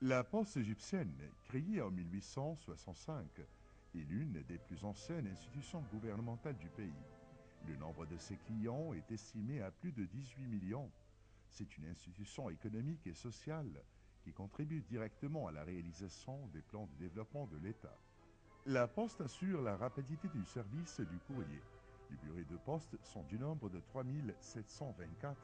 La poste égyptienne, créée en 1865, est l'une des plus anciennes institutions gouvernementales du pays. Le nombre de ses clients est estimé à plus de 18 millions. C'est une institution économique et sociale qui contribue directement à la réalisation des plans de développement de l'État. La poste assure la rapidité du service du courrier. Les bureaux de poste sont du nombre de 3724.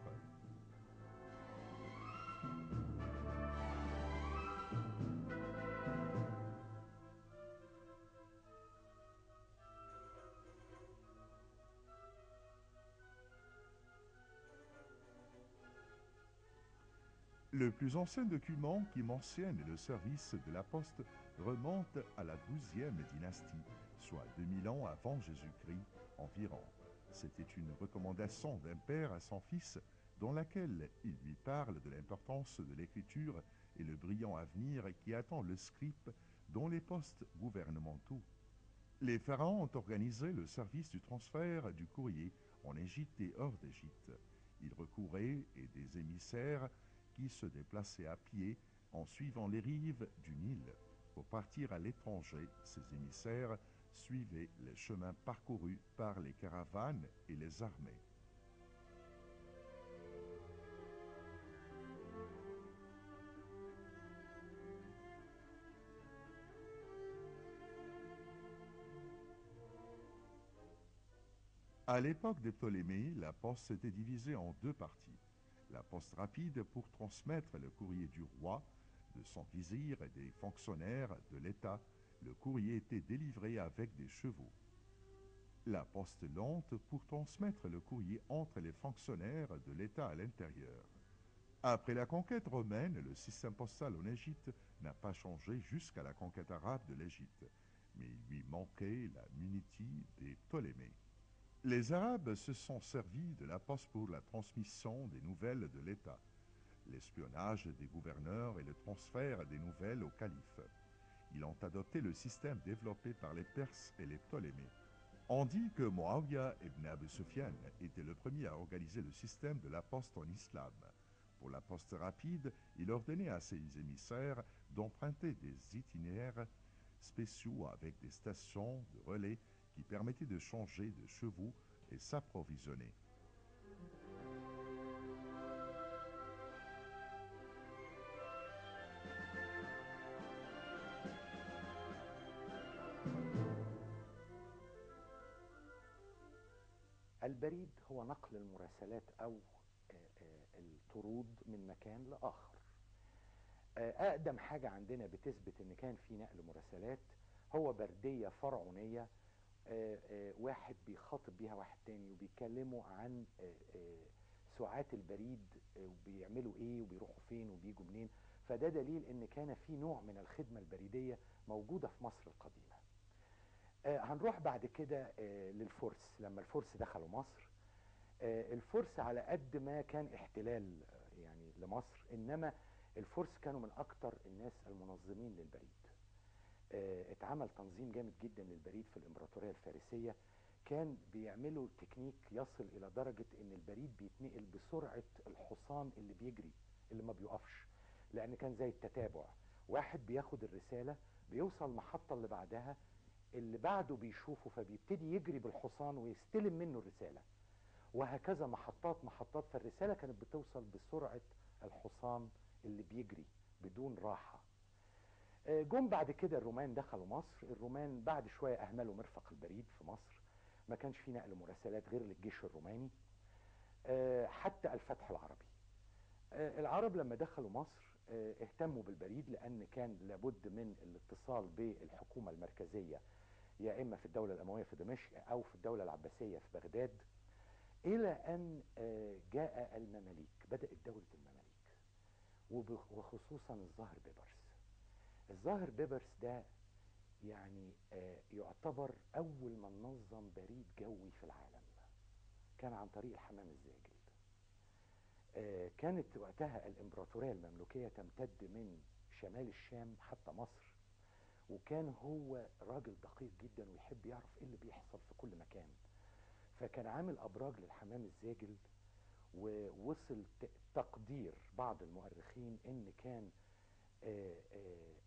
Le plus ancien document qui mentionne le service de la poste remonte à la 12e dynastie, soit 2000 ans avant Jésus-Christ environ. C'était une recommandation d'un père à son fils dans laquelle il lui parle de l'importance de l'écriture et le brillant avenir qui attend le scribe dans les postes gouvernementaux. Les pharaons ont organisé le service du transfert du courrier en Égypte et hors d'Égypte. Ils recouraient à des émissaires qui se déplaçaient à pied en suivant les rives du Nil. Pour partir à l'étranger, ces émissaires suivaient les chemins parcourus par les caravanes et les armées. À l'époque des Ptolémées, la poste était divisée en deux parties. La poste rapide pour transmettre le courrier du roi, de son vizir et des fonctionnaires de l'État. Le courrier était délivré avec des chevaux. La poste lente pour transmettre le courrier entre les fonctionnaires de l'État à l'intérieur. Après la conquête romaine, le système postal en Égypte n'a pas changé jusqu'à la conquête arabe de l'Égypte, mais il lui manquait la munitie des Ptolémées. Les Arabes se sont servis de la poste pour la transmission des nouvelles de l'État, l'espionnage des gouverneurs et le transfert des nouvelles au calife. Ils ont adopté le système développé par les Perses et les Ptolémées. On dit que Muawiyah ibn Abu Sufyan était le premier à organiser le système de la poste en islam. Pour la poste rapide, il ordonnait à ses émissaires d'emprunter des itinéraires spéciaux avec des stations de relais qui permettaient de changer de chevaux et s'approvisionner. البريد هو نقل المراسلات أو الطرود من مكان لآخر. أقدم حاجة عندنا بتثبت إن كان في نقل مراسلات هو بردية فرعونية. واحد بيخاطب بيها واحد تاني وبيتكلموا عن ساعات البريد وبيعملوا ايه وبيروحوا فين وبيجوا منين. فده دليل ان كان في نوع من الخدمة البريدية موجودة في مصر القديمة. هنروح بعد كده للفرس. لما الفرس دخلوا مصر، الفرس على قد ما كان احتلال يعني لمصر، انما الفرس كانوا من اكتر الناس المنظمين للبريد. اتعمل تنظيم جامد جدا للبريد في الامبراطورية الفارسية. كان بيعملوا تكنيك يصل الى درجة ان البريد بيتنقل بسرعة الحصان اللي بيجري اللي ما بيقفش، لان كان زي التتابع. واحد بياخد الرسالة بيوصل المحطة اللي بعدها، اللي بعده بيشوفه فبيبتدي يجري بالحصان ويستلم منه الرسالة، وهكذا محطات محطات. فالرسالة كانت بتوصل بسرعة الحصان اللي بيجري بدون راحة. جم بعد كده الرومان دخلوا مصر. الرومان بعد شوية أهملوا مرفق البريد في مصر، ما كانش في نقل مراسلات غير للجيش الروماني حتى الفتح العربي. العرب لما دخلوا مصر اهتموا بالبريد، لأن كان لابد من الاتصال بالحكومة المركزية، يا إما في الدولة الأموية في دمشق أو في الدولة العباسية في بغداد، إلى أن جاء المماليك. بدأت دولة المماليك وخصوصا الظاهر بيبرس. الظاهر بيبرس ده يعني يعتبر أول من نظم بريد جوي في العالم. كان عن طريق الحمام الزاجل. كانت وقتها الإمبراطورية المملوكية تمتد من شمال الشام حتى مصر، وكان هو راجل دقيق جدا ويحب يعرف ايه اللي بيحصل في كل مكان. فكان عامل أبراج للحمام الزاجل، ووصل تقدير بعض المؤرخين ان كان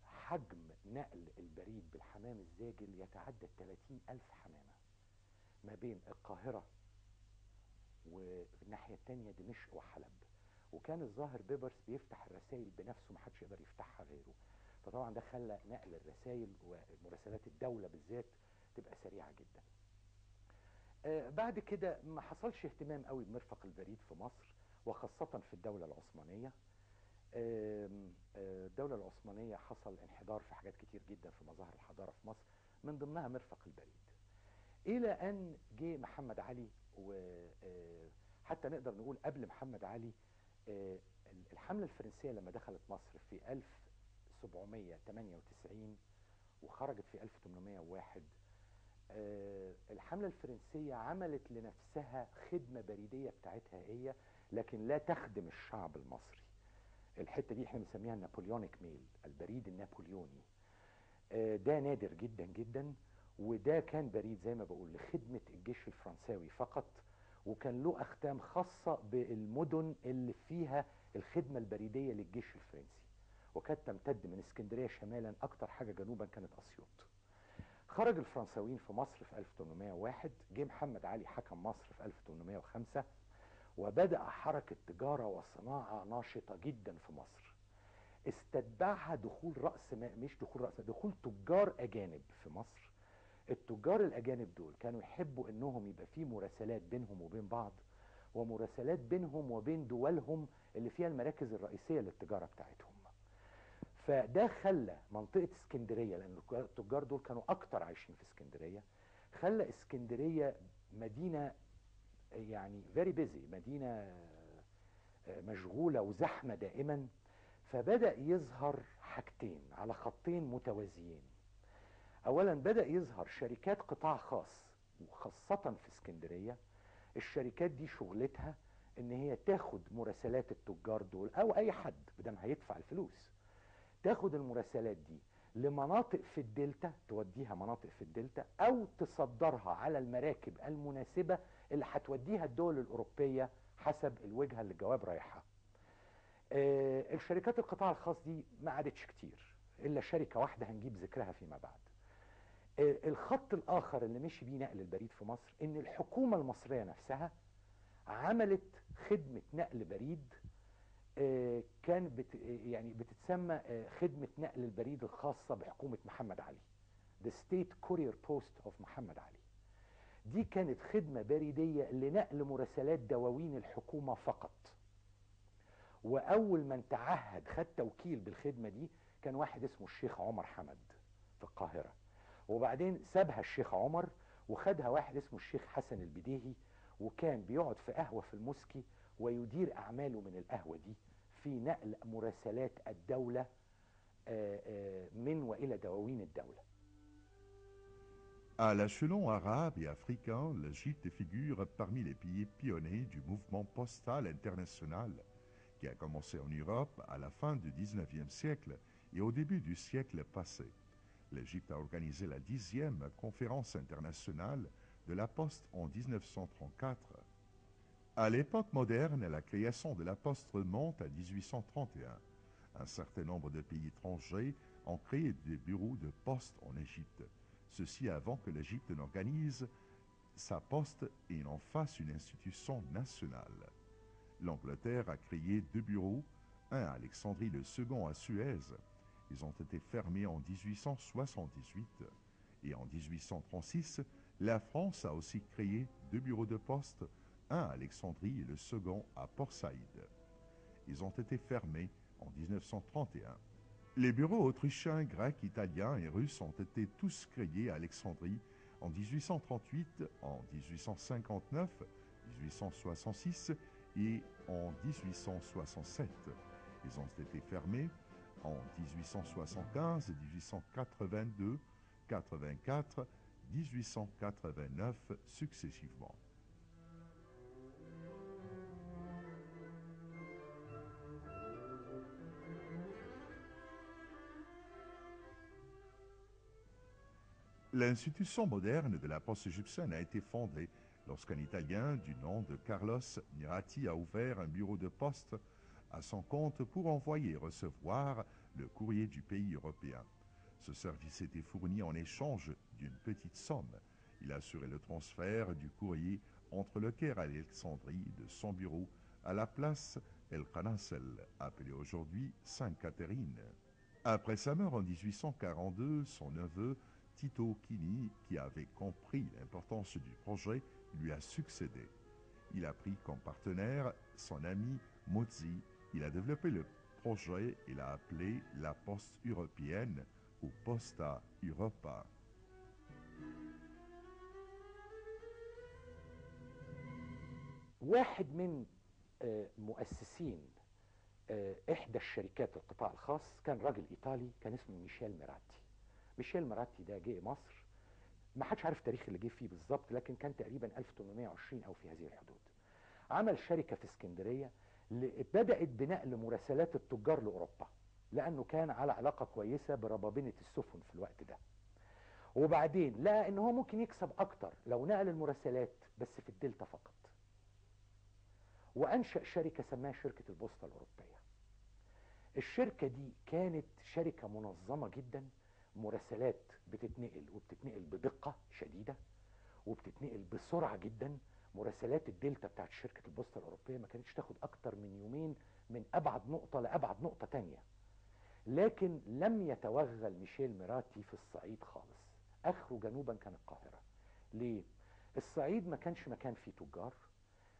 حجم نقل البريد بالحمام الزاجل يتعدى 30 ألف حمامة ما بين القاهرة والناحية التانية دمشق وحلب. وكان الظاهر بيبرس بيفتح الرسائل بنفسه، محدش يقدر يفتحها غيره. فطبعا ده خلى نقل الرسائل ومراسلات الدولة بالذات تبقى سريعة جدا. بعد كده ما حصلش اهتمام قوي بمرفق البريد في مصر، وخاصة في الدولة العثمانية. الدولة العثمانية حصل انحدار في حاجات كتير جدا في مظاهر الحضارة في مصر، من ضمنها مرفق البريد. إلى أن جه محمد علي، وحتى نقدر نقول قبل محمد علي الحملة الفرنسية لما دخلت مصر في 1798 وخرجت في 1801، الحملة الفرنسية عملت لنفسها خدمة بريدية بتاعتها هي، لكن لا تخدم الشعب المصري. الحتة دي احنا بنسميها النابليونيك ميل، البريد النابليوني. ده نادر جدا جدا، وده كان بريد زي ما بقول لخدمة الجيش الفرنساوي فقط، وكان له أختام خاصة بالمدن اللي فيها الخدمة البريدية للجيش الفرنسي، وكانت تمتد من اسكندرية شمالا، أكتر حاجة جنوبا كانت أسيوط. خرج الفرنساويين في مصر في 1801، جه محمد علي حكم مصر في 1805، وبدأ حركة تجارة وصناعة ناشطة جدا في مصر. استتبعها دخول رأس مال، مش دخول رأس مال، دخول تجار أجانب في مصر. التجار الأجانب دول كانوا يحبوا إنهم يبقى في مراسلات بينهم وبين بعض، ومراسلات بينهم وبين دولهم اللي فيها المراكز الرئيسية للتجارة بتاعتهم. فده خلى منطقة اسكندرية، لأن التجار دول كانوا أكتر عايشين في اسكندرية، خلى اسكندرية مدينة يعني very busy، مدينة مشغولة وزحمة دائما. فبدأ يظهر حاجتين على خطين متوازيين. أولا بدأ يظهر شركات قطاع خاص، وخاصة في اسكندرية. الشركات دي شغلتها ان هي تاخد مراسلات التجار دول او اي حد بدم هيدفع الفلوس، تاخد المراسلات دي لمناطق في الدلتا، توديها مناطق في الدلتا، او تصدرها على المراكب المناسبة اللي هتوديها الدول الاوروبية حسب الوجهة اللي الجواب رايحة. الشركات القطاع الخاص دي ما عادتش كتير، الا شركة واحدة هنجيب ذكرها فيما بعد. الخط الاخر اللي مشي بيه نقل البريد في مصر ان الحكومة المصرية نفسها عملت خدمة نقل بريد، كان يعني بتتسمى خدمة نقل البريد الخاصة بحكومة محمد علي، The State Courier Post of محمد علي. دي كانت خدمة بريدية لنقل مراسلات دواوين الحكومة فقط. وأول من تعهد خد توكيل بالخدمة دي كان واحد اسمه الشيخ عمر حمد في القاهرة، وبعدين سابها الشيخ عمر وخدها واحد اسمه الشيخ حسن البديهي، وكان بيقعد في قهوة في المسكي ويدير أعماله من القهوة دي في نقل مراسلات الدولة من وإلى دواوين الدولة. À l'échelon arabe et africain, l'Égypte figure parmi les pays pionniers du mouvement postal international qui a commencé en Europe à la fin du XIXe siècle et au début du siècle passé. L'Égypte a organisé la 10e conférence internationale de la Poste en 1934. À l'époque moderne, la création de la Poste remonte à 1831. Un certain nombre de pays étrangers ont créé des bureaux de poste en Égypte. Ceci avant que l'Égypte n'organise sa poste et n'en fasse une institution nationale. L'Angleterre a créé 2 bureaux, un à Alexandrie, le second à Suez. Ils ont été fermés en 1878. Et en 1836, la France a aussi créé 2 bureaux de poste, un à Alexandrie et le second à Port-Saïd. Ils ont été fermés en 1931. Les bureaux autrichiens, grecs, italiens et russes ont été tous créés à Alexandrie en 1838, en 1859, 1866 et en 1867. Ils ont été fermés en 1875, 1882, 84, 1889 successivement. L'institution moderne de la poste égyptienne a été fondée lorsqu'un Italien du nom de Carlos Nirati a ouvert un bureau de poste à son compte pour envoyer et recevoir le courrier du pays européen. Ce service était fourni en échange d'une petite somme. Il assurait le transfert du courrier entre le Caire et Alexandrie de son bureau à la place El Qanassel, appelée aujourd'hui Sainte-Catherine. Après sa mort en 1842, son neveu Tito Chini, qui avait compris l'importance du projet, lui a succédé. Il a pris comme partenaire son ami Mozzi. Il a développé le projet et l'a appelé la Poste européenne ou Posta Europa. واحد من مؤسسين احدى الشركات القطاع الخاص كان راجل ايطالي كان اسمه ميشيل ميراتي. ميشيل ميراتي ده جه مصر، ما حدش عارف التاريخ اللي جه فيه بالظبط، لكن كان تقريبا 1820 او في هذه الحدود. عمل شركه في اسكندريه بدات بنقل مراسلات التجار لاوروبا، لانه كان على علاقه كويسه بربابنه السفن في الوقت ده. وبعدين لقى ان هو ممكن يكسب اكتر لو نقل المراسلات بس في الدلتا فقط، وانشأ شركه سماها شركه البوسطه الاوروبيه. الشركه دي كانت شركه منظمه جدا، مراسلات بتتنقل وبتتنقل بدقه شديده وبتتنقل بسرعه جدا. مراسلات الدلتا بتاعت شركه البوسطه الاوروبيه ما كانتش تاخد اكتر من يومين من ابعد نقطه لابعد نقطه تانية. لكن لم يتوغل ميشيل ميراتي في الصعيد خالص، اخره جنوبا كان القاهره. ليه؟ الصعيد ما كانش مكان فيه تجار،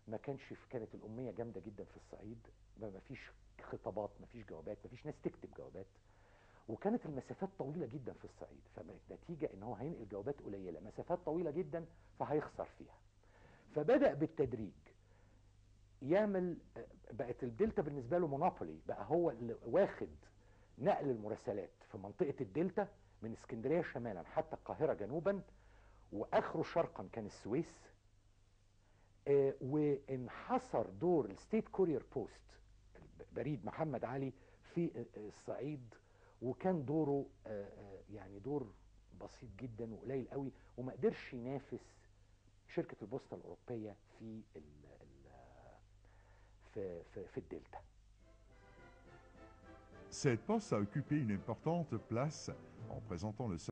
ما كانش كانت الاميه جامده جدا في الصعيد، ما فيش خطابات، ما فيش جوابات، ما فيش ناس تكتب جوابات، وكانت المسافات طويله جدا في الصعيد، فنتيجه ان هو هينقل جوابات قليله مسافات طويله جدا فهيخسر فيها. فبدأ بالتدريج يعمل، بقت الدلتا بالنسبه له مونوبولي، بقى هو اللي واخد نقل المراسلات في منطقه الدلتا من اسكندريه شمالا حتى القاهره جنوبا، واخره شرقا كان السويس. وانحصر دور الستيت كورير بوست بريد محمد علي في الصعيد، وكان دوره يعني دور بسيط جدا وقليل قوي، وما قدرش ينافس شركه البوسطه الاوروبيه في في الدلتا. Cette poste a occupé une importante place en présentant le